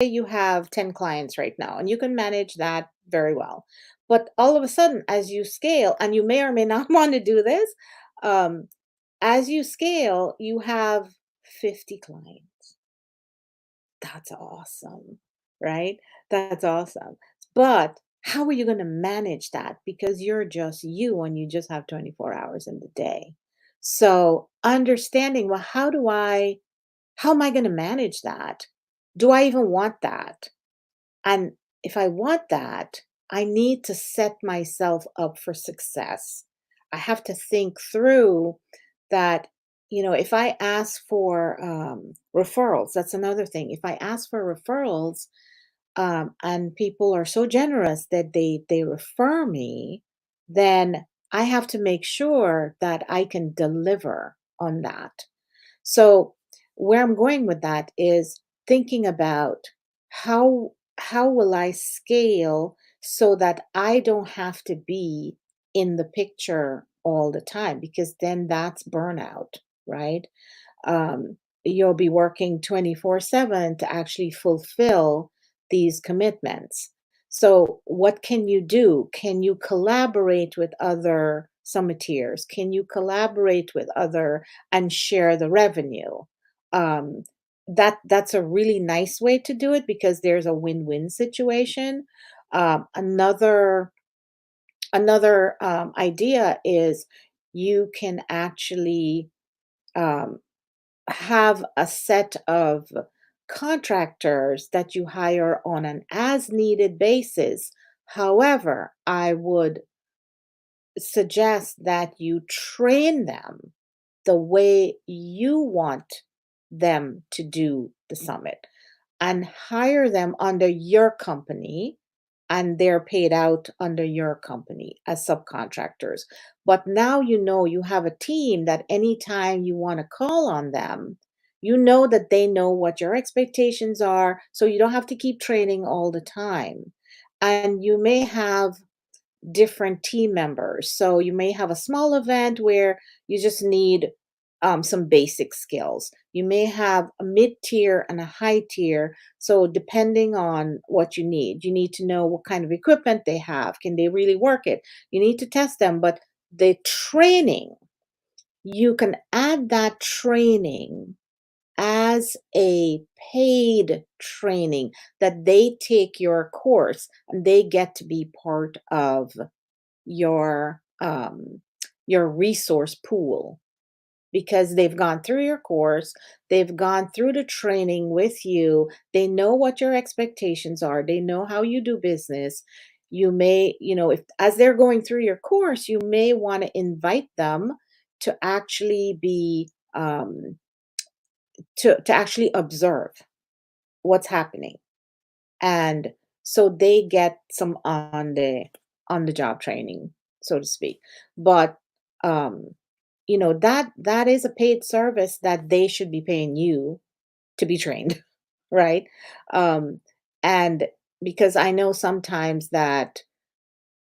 you have 10 clients right now, and you can manage that very well. But all of a sudden, as you scale, and you may or may not want to do this, um, as you scale, you have 50 clients. That's awesome, right? That's awesome. But how are you going to manage that? Because you're just you and you just have 24 hours in the day. So understanding, well, how am I going to manage that? Do I even want that? And if I want that, I need to set myself up for success. I have to think through that, if I ask for referrals, that's another thing. If I ask for referrals, and people are so generous that they refer me, then I have to make sure that I can deliver on that. So where I'm going with that is thinking about how will I scale so that I don't have to be in the picture all the time, because then that's burnout, right? Um, you'll be working 24/7 to actually fulfill these commitments. So, what can you do? Can you collaborate with other summiteers? Can you collaborate with other and share the revenue? Um, that's a really nice way to do it because there's a win-win situation. Another idea is you can actually um, have a set of contractors that you hire on an as needed basis. However, I would suggest that you train them the way you want them to do the summit and hire them under your company, and they're paid out under your company as subcontractors. But now you have a team that anytime you want to call on them, you know that they know what your expectations are, so you don't have to keep training all the time. And you may have different team members. So you may have a small event where you just need some basic skills. You may have a mid tier and a high tier. So depending on what you need to know what kind of equipment they have. Can they really work it? You need to test them. But the training, you can add that training as a paid training, that they take your course and they get to be part of your your resource pool, because they've gone through your course, they've gone through the training with you, they know what your expectations are, they know how you do business. You may, if as they're going through your course, you may want to invite them to actually be to actually observe what's happening, and so they get some on the job training, so to speak. But um that is a paid service that they should be paying you to be trained, right? um and because I know sometimes that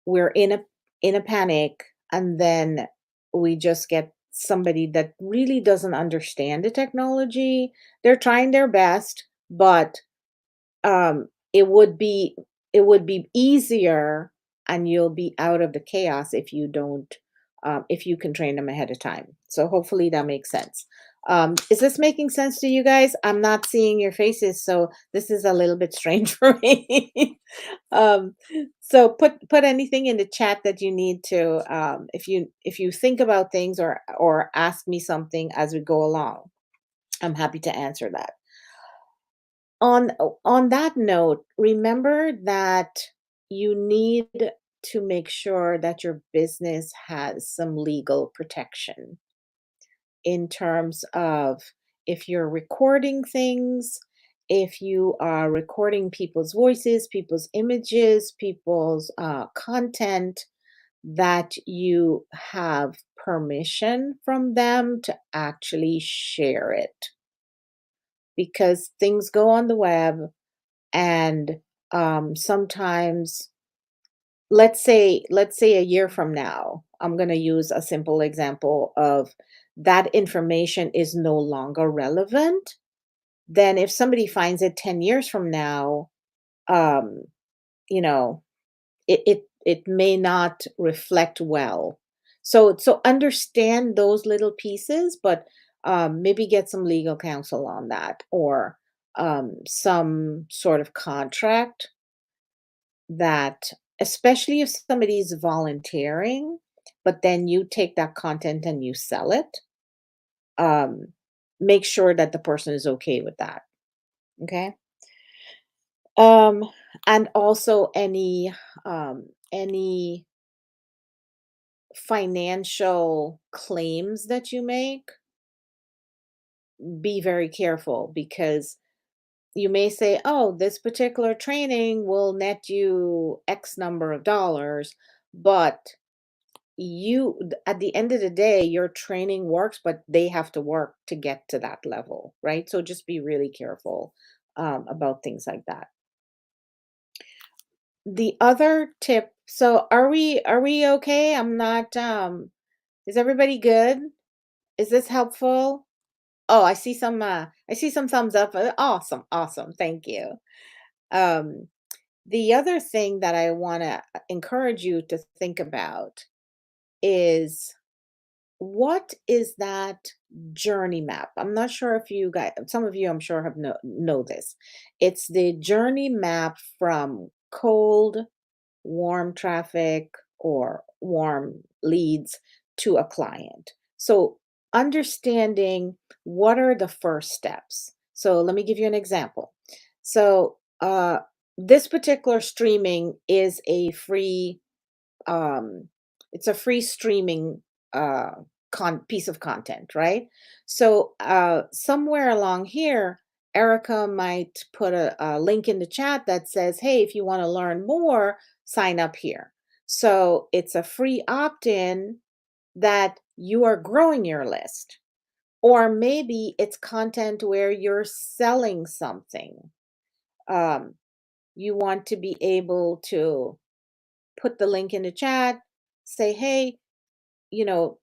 we're in a panic, and then we just get somebody that really doesn't understand the technology. They're trying their best, but um, it would be it would be easier, and you'll be out of the chaos if you don't if you can train them ahead of time. So hopefully that makes sense. Is this making sense to you guys? I'm not seeing your faces, so this is a little bit strange for me. um, so put anything in the chat that you need to, if you think about things, or ask me something as we go along. I'm happy to answer that. On that note, remember that you need to make sure that your business has some legal protection in terms of, if you're recording things, if you are recording people's voices, people's images, people's content, that you have permission from them to actually share it, because things go on the web. And sometimes, let's say a year from now, I'm going to use a simple example of that information is no longer relevant. then if somebody finds it 10 years from now, um, you know, it may not reflect well. So understand those little pieces, but maybe get some legal counsel on that, or some sort of contract that, especially if somebody's volunteering, but then you take that content and you sell it, um, make sure that the person is okay with that. Okay. Um, and also any financial claims that you make, be very careful, because you may say, oh, this particular training will net you X number of dollars, but at the end of the day, your training works, but they have to work to get to that level, right? So just be really careful about things like that. The other tip, so are we okay? I'm not is everybody good? Is this helpful? Oh, I see some thumbs up. Awesome, awesome. Thank you. Um, the other thing that I want to encourage you to think about is, what is that journey map? I'm not sure if you guys, some of you I'm sure have know this. It's the journey map from cold, warm traffic or warm leads to a client. So, understanding what are the first steps. So, let me give you an example. So, this particular streaming is a free, um, it's a free streaming uh, piece of content, right? So, somewhere along here, Erica might put a link in the chat that says, hey, if you want to learn more, sign up here. So it's a free opt-in that you are growing your list. Or maybe it's content where you're selling something. Um, you want to be able to put the link in the chat, say, hey, you know,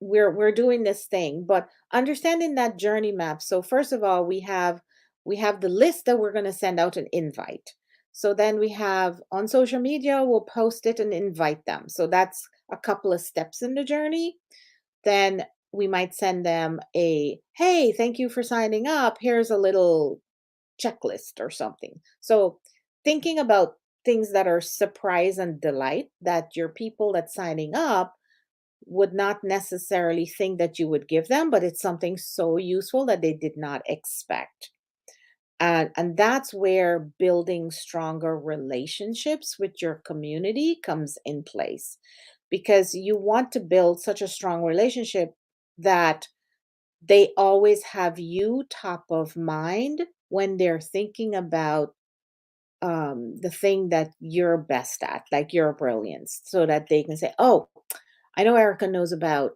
we're doing this thing, but understanding that journey map. So first of all, we have the list that we're going to send out an invite. So then we have, on social media, we'll post it and invite them. So that's a couple of steps in the journey. Then we might send them a, hey, thank you for signing up, here's a little checklist or something. So thinking about things that are surprise and delight, that your people that's signing up would not necessarily think that you would give them, but it's something so useful that they did not expect. And that's where building stronger relationships with your community comes in place, because you want to build such a strong relationship that they always have you top of mind when they're thinking about the thing that you're best at, like your brilliance, so that they can say, oh, I know Erica knows about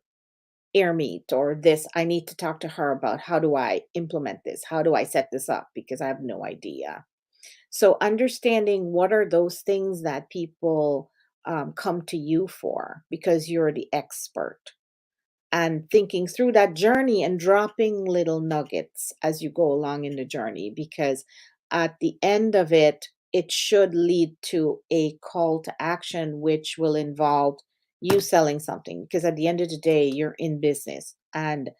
air meat or this. I need to talk to her about, how do I implement this? How do I set this up? Because I have no idea. So, understanding what are those things that people come to you for, because you're the expert, and thinking through that journey and dropping little nuggets as you go along in the journey, because at the end of it, it should lead to a call to action, which will involve you selling something, because at the end of the day, you're in business, and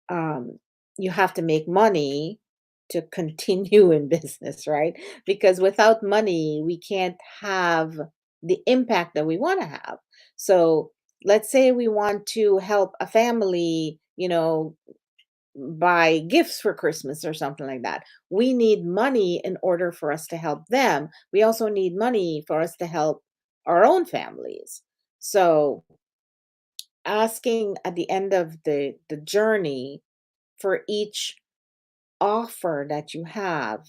um, you have to make money to continue in business, right? Because without money, we can't have the impact that we want to have. So let's say we want to help a family, buy gifts for Christmas or something like that. We need money in order for us to help them. We also need money for us to help our own families. So asking at the end of the journey, for each offer that you have,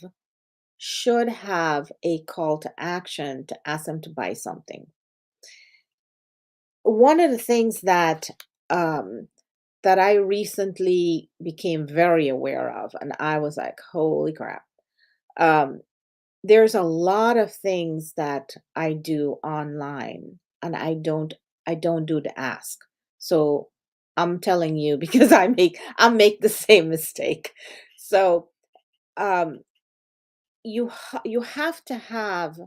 should have a call to action to ask them to buy something. One of the things um, that I recently became very aware of, and I was like, holy crap. Um, there's a lot of things that I do online, and I don't do the ask. So I'm telling you because I make the same mistake. So um, you have to have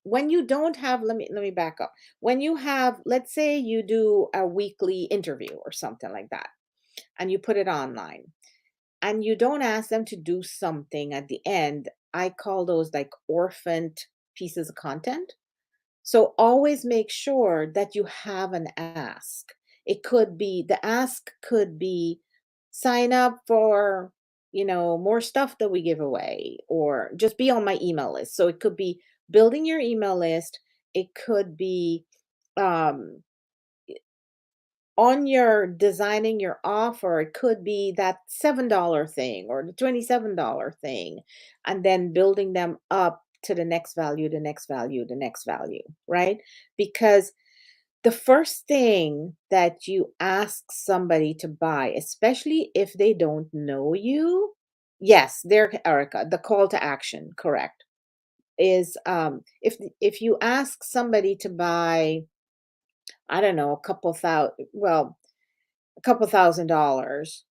when you don't have, let me back up. When you have, let's say you do a weekly interview or something like that, and you put it online, and you don't ask them to do something at the end, I call those like orphaned pieces of content. So always make sure that you have an ask. It could be, the ask could be sign up for, more stuff that we give away, or just be on my email list. So it could be building your email list. It could be um on your designing your offer, it could be that $7 thing or the $27 thing, and then building them up to the next value, the next value, the next value, right? Because the first thing that you ask somebody to buy, especially if they don't know you, yes, there, Erica, the call to action, correct, is if you ask somebody to buy, I don't know, a couple $1,000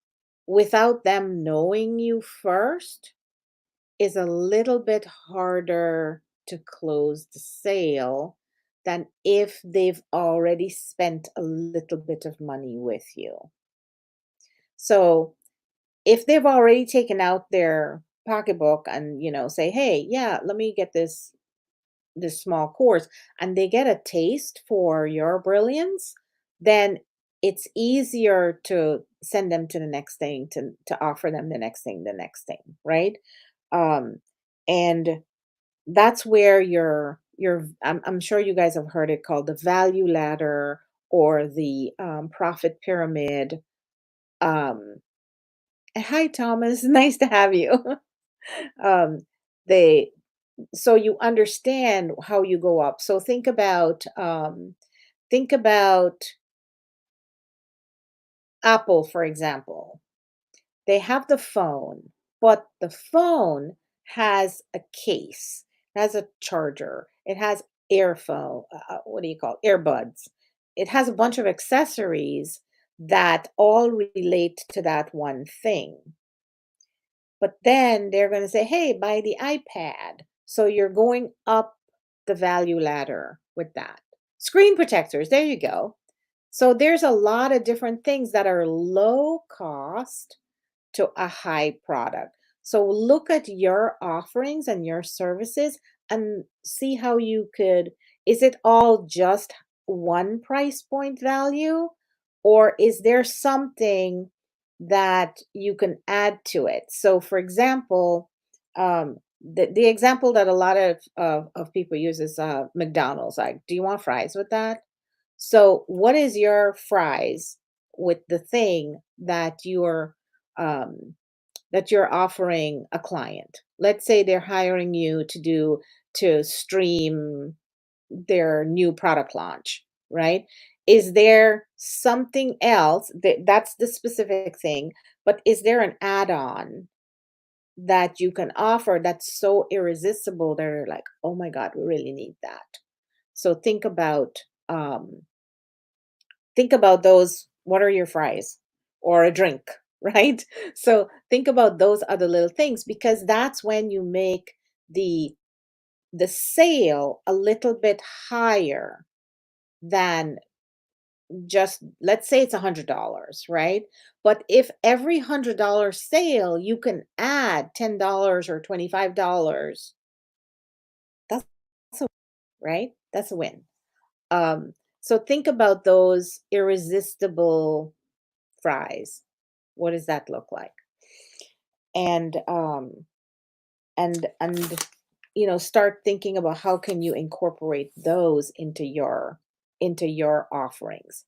without them knowing you first is a little bit harder to close the sale than if they've already spent a little bit of money with you. So if they've already taken out their pocketbook and, say, hey, yeah, let me get this small course, and they get a taste for your brilliance, then it's easier to send them to the next thing, to offer them the next thing, right? Um, and that's where I'm sure you guys have heard it called the value ladder or the profit pyramid. Um, Hi, Thomas. Nice to have you. um, they so you understand how you go up. So think about Apple, for example. They have the phone, but the phone has a case, it has a charger, it has earphone, what do you call it? Earbuds. It has a bunch of accessories that all relate to that one thing. But then they're going to say, hey, buy the iPad. So you're going up the value ladder with that. Screen protectors, there you go. So there's a lot of different things that are low cost to a high product. So look at your offerings and your services and see how you could, is it all just one price point value, or is there something that you can add to it? So for example, the example that a lot of people use is McDonald's. Like, do you want fries with that? So what is your fries with the thing um, that you're offering a client? Let's say they're hiring you to stream their new product launch, right? Is there something else that's the specific thing, but is there an add-on that you can offer that's so irresistible they're like, oh my God, we really need that. So um think about those. What are your fries or a drink, right? So think about those other little things, because that's when you make the the sale a little bit higher than just, let's say it's $100, right? But if every $100 sale you can add $10 or $25, that's a, right? That's a win. Um, so think about those irresistible fries. What does that look like? And and start thinking about how can you incorporate those into your offerings.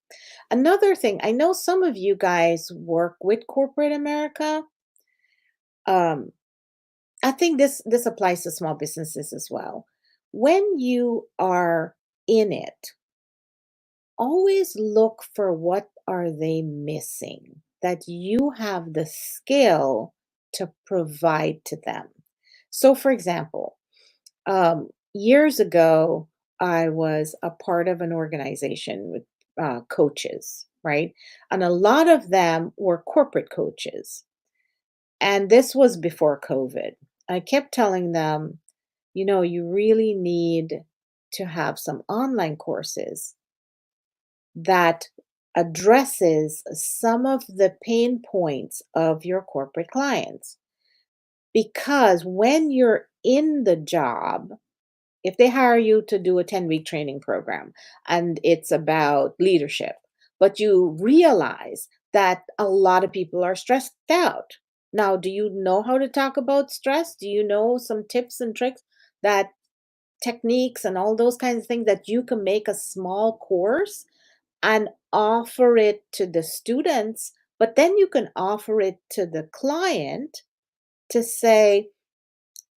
Another thing, I know some of you guys work with corporate America. Um, I think this applies to small businesses as well. When you are in it, always look for what are they missing that you have the skill to provide to them. So for example, years ago I was a part of an organization with coaches, right? And a lot of them were corporate coaches, And this was before COVID. I kept telling them, you really need to have some online courses that addresses some of the pain points of your corporate clients. Because when you're in the job, if they hire you to do a 10-week training program and it's about leadership, but you realize that a lot of people are stressed out. Now, do you know how to talk about stress? Do you know some tips and tricks, that techniques and all those kinds of things, that you can make a small course and offer it to the students, but then you can offer it to the client to say,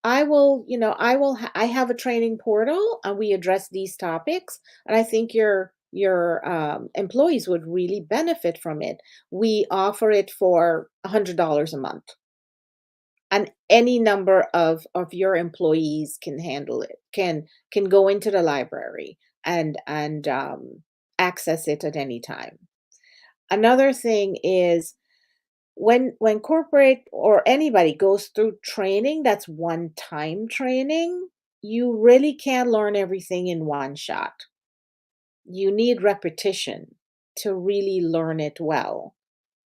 I have a training portal and we address these topics, and I think your employees would really benefit from it. We offer it for $100 a month, and any number of your employees can handle it. Can go into the library and access it at any time. Another thing is, when corporate or anybody goes through training that's one time training, you really can't learn everything in one shot. You need repetition to really learn it well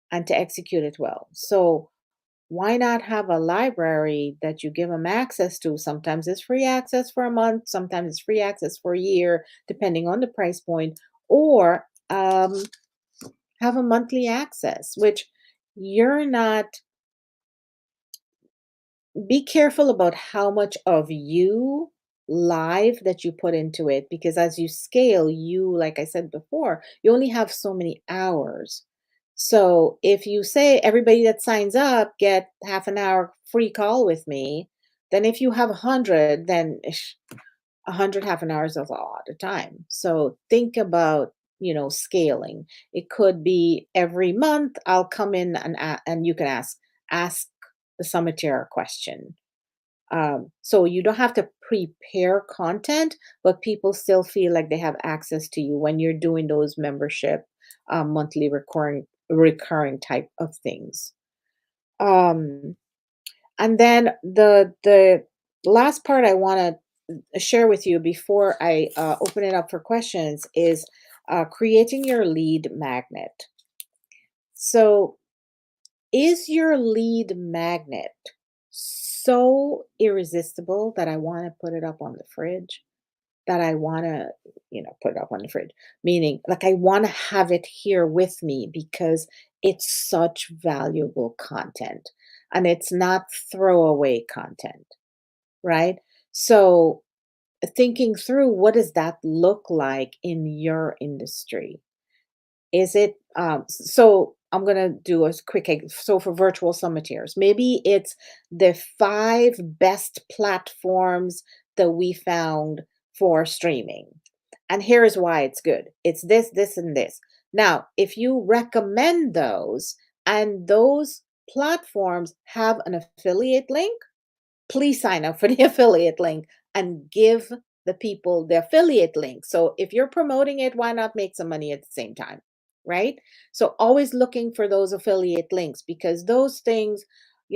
and to execute it well. So why not have a library that you give them access to? Sometimes it's free access for a month, sometimes it's free access for a year, depending on the price point, or have a monthly access, which you're not be careful about how much of you live that you put into it, because as you scale, you, like I said before, you only have so many hours. So if you say everybody that signs up get half an hour free call with me, then if you have 100, then 100 half an hour is a lot of time. So think about, scaling. It could be every month I'll come in and you can ask the summatier a question. So you don't have to prepare content, but people still feel like they have access to you when you're doing those membership, monthly recurring type of things. Um, and then the last part I want to share with you before I open it up for questions is creating your lead magnet. So, is your lead magnet so irresistible that I want to put it up on the fridge? That I want to, put it up on the fridge, meaning like I want to have it here with me because it's such valuable content and it's not throwaway content, right? So, thinking through, what does that look like in your industry? Is it so I'm gonna do a so for virtual summiteers, maybe it's the 5 best platforms that we found for streaming. And here's why it's good. It's this, this, and this. Now, if you recommend those and those platforms have an affiliate link, please sign up for the affiliate link and give the people the affiliate link. So if you're promoting it, why not make some money at the same time? Right? So always looking for those affiliate links, because those things,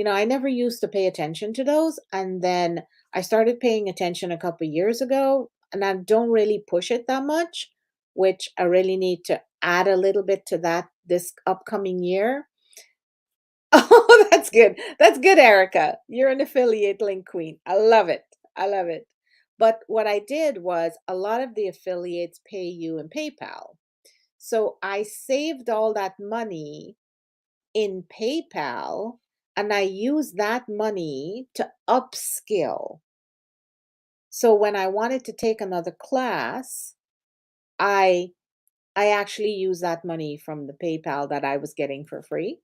I never used to pay attention to those. And then I started paying attention a couple years ago, and I don't really push it that much, which I really need to add a little bit to that this upcoming year. Oh, that's good. That's good, Erica. You're an affiliate link queen. I love it. I love it. But what I did was, a lot of the affiliates pay you in PayPal. So I saved all that money in PayPal and I used that money to upskill. So when I wanted to take another class, I I actually used that money from the PayPal that I was getting for free,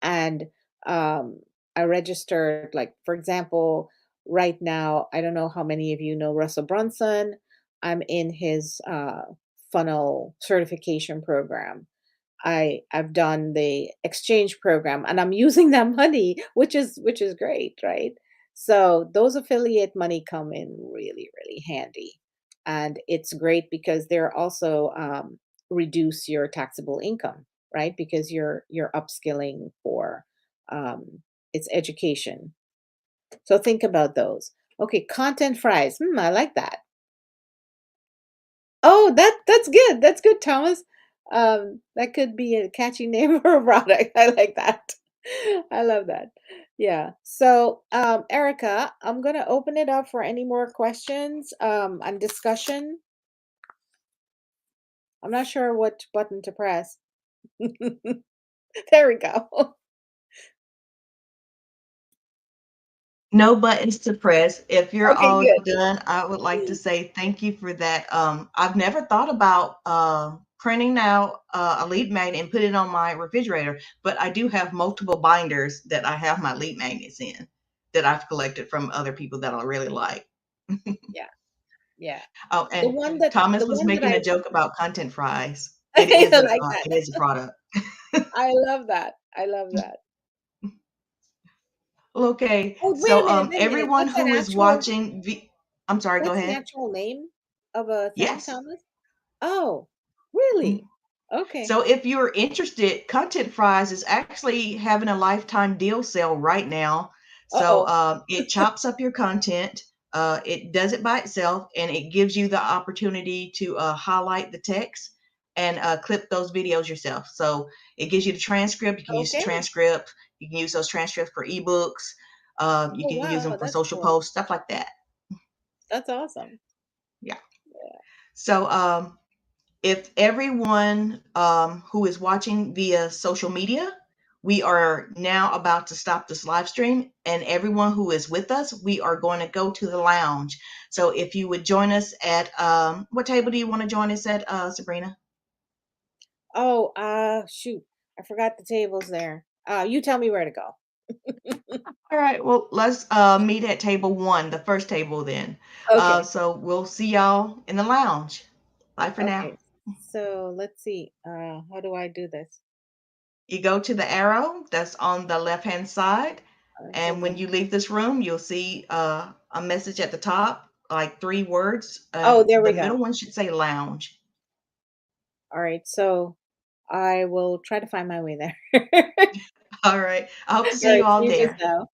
and um, I registered, like, for example, right now, I don't know how many of you know Russell Brunson. I'm in his funnel certification program. I've done the exchange program and I'm using that money, which is great, right? So those affiliate money come in really, really handy. And it's great because they're also reduce your taxable income, right? Because you're upskilling for um, it's education. So think about those. Okay, content fries. I like that. Oh, that's good. That's good, Thomas. That could be a catchy name for a product. I like that. I love that. Yeah. So, Erica, I'm gonna open it up for any more questions and discussion. I'm not sure what button to press. There we go. No buttons to press. If you're Okay, all good. done, I would like to say thank you for that. I've never thought about printing out a lead magnet and put it on my refrigerator, but I do have multiple binders that I have my lead magnets in that I've collected from other people that I really like. Yeah, yeah. Oh, The and one that Thomas the was one that making I a joke about content fries. I like that. It is a product. I love that. I love that. Well, okay, Oh, so wait a minute. everyone who is watching, I'm sorry, go That's an ahead. actual name of a thing, Yes. Thomas? Oh, Mhm. really? Okay. So if you're interested, Content Fries is actually having a lifetime deal sale right now. So Uh-oh. it chops up your content. It does it by itself, and it gives you the opportunity to highlight the text and clip those videos yourself. So it gives you the transcript. You can use the Okay. transcript. You can use those transcripts for ebooks. You Oh, can use wow, them for that's social cool. posts, stuff like that. That's awesome. Yeah. Yeah. So if everyone who is watching via social media, we are now about to stop this live stream, and everyone who is with us, we are going to go to the lounge. So if you would join us at what table do you want to join us at, Sabrina? Oh, shoot. I forgot the tables there. You tell me where to go. All right, well, let's meet at table one, the first table then. Okay. So we'll see y'all in the lounge. Bye for now. Okay. So let's see. How do I do this? You go to the arrow that's on the left hand side, and Hold when on. you leave this room, you'll see a message at the top, like three words. Oh, there The we middle go. one should say lounge. All right. So I will try to find my way there. All right. I hope to All see you right. all See you just there. now.